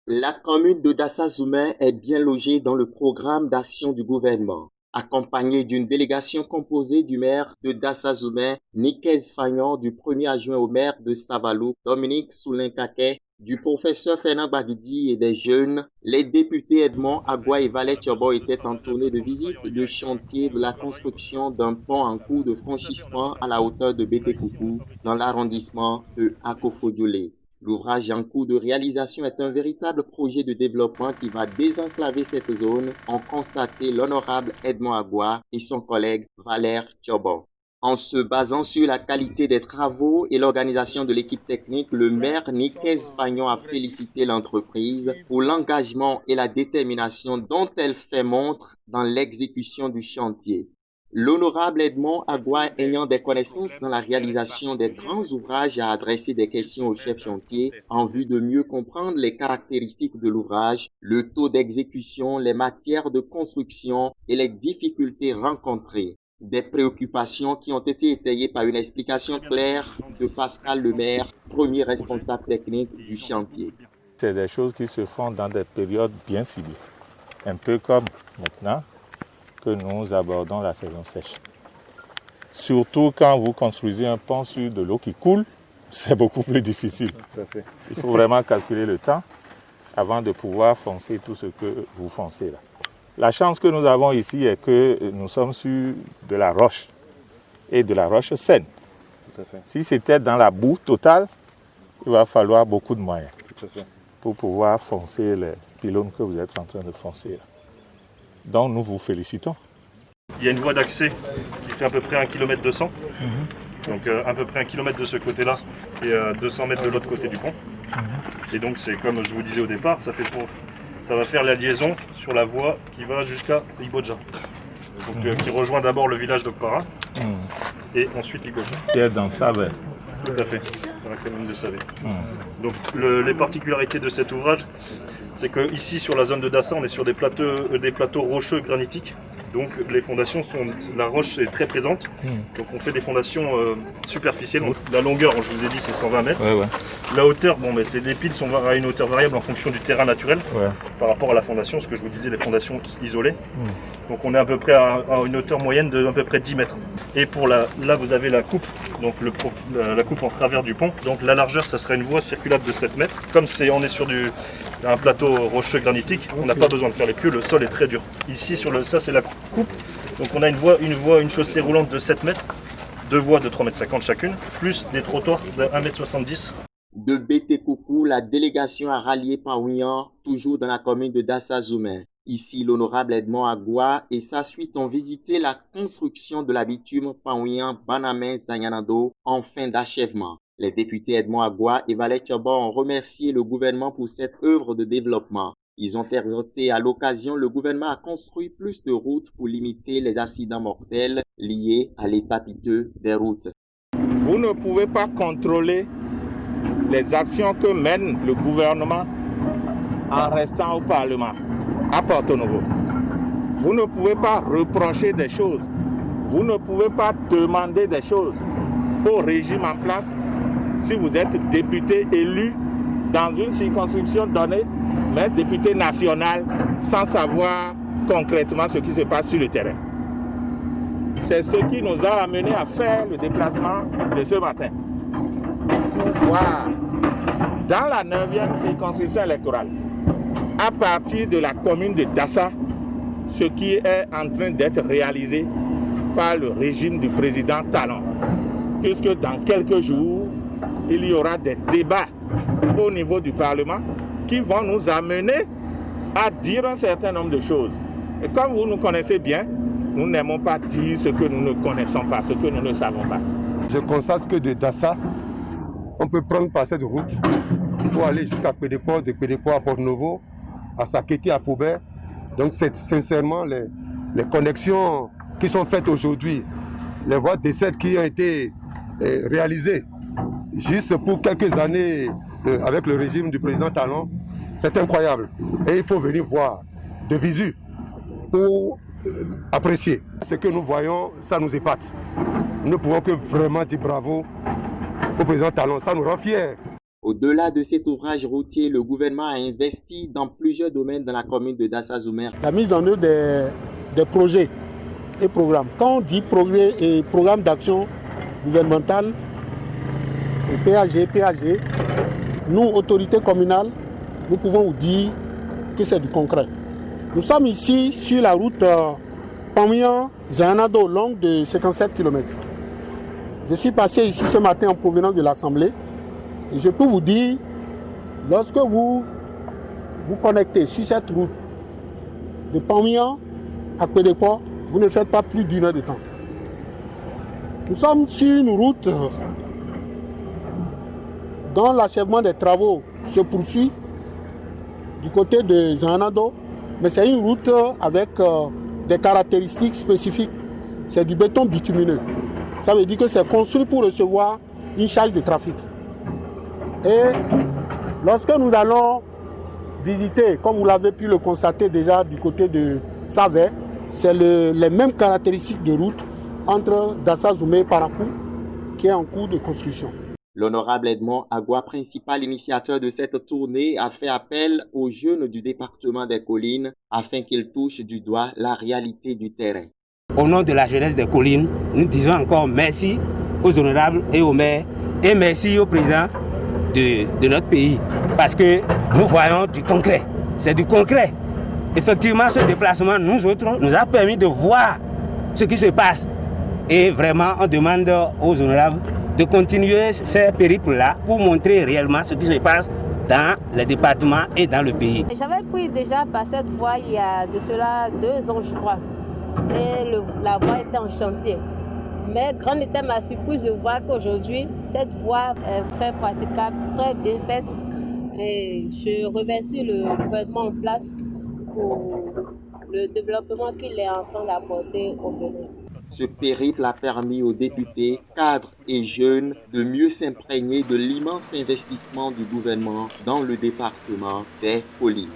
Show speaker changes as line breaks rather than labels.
La commune de Dassa-Zoumé est bien logée dans le programme d'action du gouvernement. Accompagnée d'une délégation composée du maire de Dassa-Zoumé, Nikez Fagnon, du premier adjoint au maire de Savalou, Dominique Soulin-Kaké, du professeur Fernand Bagidi et des jeunes, les députés Edmond Agua et Valet Tchobo étaient en tournée de visite de chantier de la construction d'un pont en cours de franchissement à la hauteur de Bété-Koukou dans l'arrondissement de Akofo-Dioulé. L'ouvrage en cours de réalisation est un véritable projet de développement qui va désenclaver cette zone, ont constaté l'honorable Edmond Agua et son collègue Valère Tchobo. En se basant sur la qualité des travaux et l'organisation de l'équipe technique, le maire Nikez Fagnon a félicité l'entreprise pour l'engagement et la détermination dont elle fait montre dans l'exécution du chantier. L'honorable Edmond Agua, ayant des connaissances dans la réalisation des grands ouvrages, a adressé des questions au chef chantier en vue de mieux comprendre les caractéristiques de l'ouvrage, le taux d'exécution, les matières de construction et les difficultés rencontrées. Des préoccupations qui ont été étayées par une explication claire de Pascal Lemaire, premier responsable technique du chantier.
C'est des choses qui se font dans des périodes bien ciblées, un peu comme maintenant que nous abordons la saison sèche. Surtout quand vous construisez un pont sur de l'eau qui coule, c'est beaucoup plus difficile. Il faut vraiment calculer le temps avant de pouvoir foncer tout ce que vous foncez là. La chance que nous avons ici est que nous sommes sur de la roche et de la roche saine. Si c'était dans la boue totale, il va falloir beaucoup de moyens pour pouvoir foncer les pylônes que vous êtes en train de foncer là. Donc nous vous félicitons.
Il y a une voie d'accès qui fait à peu près 1,2 km. Donc à peu près 1 km de ce côté-là et 200 mètres de l'autre côté du pont. Et donc c'est comme je vous disais au départ, ça va faire la liaison sur la voie qui va jusqu'à Ibodja. Donc qui rejoint d'abord le village d'Okpara et ensuite Ibodja.
Qui est dans Savé.
Tout à fait, dans la commune de Savé. Donc les particularités de cet ouvrage, c'est que ici sur la zone de Dassa, on est sur des plateaux rocheux granitiques. Donc les fondations la roche est très présente. Donc on fait des fondations superficielles. Donc, la longueur, je vous ai dit, c'est 120 mètres. La hauteur, les piles sont à une hauteur variable en fonction du terrain naturel par rapport à la fondation, ce que je vous disais, les fondations isolées. Donc on est à peu près à une hauteur moyenne de à peu près 10 mètres. Et pour là vous avez la coupe, donc la coupe en travers du pont. Donc la largeur, ça serait une voie circulable de 7 mètres. Comme on est sur un plateau rocheux granitique, on n'a pas besoin de faire les pieux, le sol est très dur. Ici, ça c'est la coupe. Donc on a une chaussée roulante de 7 mètres, deux voies de 3,50 m chacune, plus des trottoirs de 1,70 m.
De Bété-Koukou, la délégation a rallié Paouian, toujours dans la commune de Dassa-Zoumé. Ici, l'honorable Edmond Agua et sa suite ont visité la construction de la bitume Paouian-Banamé-Zanyanado en fin d'achèvement. Les députés Edmond Agua et Valet Tchobo ont remercié le gouvernement pour cette œuvre de développement. Ils ont exhorté à l'occasion le gouvernement à construire plus de routes pour limiter les accidents mortels liés à l'état piteux des routes.
Vous ne pouvez pas contrôler les actions que mène le gouvernement en restant au Parlement, à Porto Novo. Vous ne pouvez pas reprocher des choses. Vous ne pouvez pas demander des choses au régime en place si vous êtes député élu dans une circonscription donnée, mais député national sans savoir concrètement ce qui se passe sur le terrain. C'est ce qui nous a amené à faire le déplacement de ce matin. Pour voir dans la 9e circonscription électorale, à partir de la commune de Dassa, ce qui est en train d'être réalisé par le régime du président Talon. Puisque dans quelques jours, il y aura des débats au niveau du Parlement qui vont nous amener à dire un certain nombre de choses. Et comme vous nous connaissez bien, nous n'aimons pas dire ce que nous ne connaissons pas, ce que nous ne savons pas.
Je constate que de Dassa, on peut prendre par cette route pour aller jusqu'à Pédéport, de Pédéport à Porto-Novo, à Saketi, à Poubert. Donc c'est sincèrement les connexions qui sont faites aujourd'hui, les voies D7 qui ont été réalisées juste pour quelques années avec le régime du président Talon, c'est incroyable. Et il faut venir voir de visu pour apprécier. Ce que nous voyons, ça nous épate. Nous ne pouvons que vraiment dire bravo au président Talon, ça nous rend fiers.
Au-delà de cet ouvrage routier, le gouvernement a investi dans plusieurs domaines dans la commune de Dassa-Zoumé.
La mise en œuvre des projets et programmes. Quand on dit progrès et programme d'action gouvernementale, PAG, nous, autorités communales, nous pouvons vous dire que c'est du concret. Nous sommes ici sur la route Pamian-Zayanado, longue de 57 km. Je suis passé ici ce matin en provenance de l'Assemblée et je peux vous dire, lorsque vous vous connectez sur cette route de Pamian à Pédéport, vous ne faites pas plus d'une heure de temps. Nous sommes sur une route dont l'achèvement des travaux se poursuit du côté de Zayanado, mais c'est une route avec des caractéristiques spécifiques. C'est du béton bitumineux. Ça veut dire que c'est construit pour recevoir une charge de trafic. Et lorsque nous allons visiter, comme vous l'avez pu le constater déjà du côté de Savé, c'est les mêmes caractéristiques de route entre Dassa-Zoumé et Parakou qui est en cours de construction.
L'honorable Edmond Agua, principal initiateur de cette tournée, a fait appel aux jeunes du département des Collines afin qu'ils touchent du doigt la réalité du terrain.
Au nom de la jeunesse des Collines, nous disons encore merci aux honorables et aux maires et merci au président de notre pays parce que nous voyons du concret. C'est du concret. Effectivement, ce déplacement nous a permis de voir ce qui se passe et vraiment on demande aux honorables de continuer ces périples-là pour montrer réellement ce qui se passe dans le département et dans le pays.
J'avais pris déjà par cette voie il y a de cela 2 ans, je crois. Et la voie était en chantier. Mais grande était ma surprise de voir qu'aujourd'hui, cette voie est très praticable, très bien faite. Et je remercie le gouvernement en place pour le développement qu'il est en train d'apporter au Bénin.
Ce périple a permis aux députés, cadres et jeunes de mieux s'imprégner de l'immense investissement du gouvernement dans le département des Collines.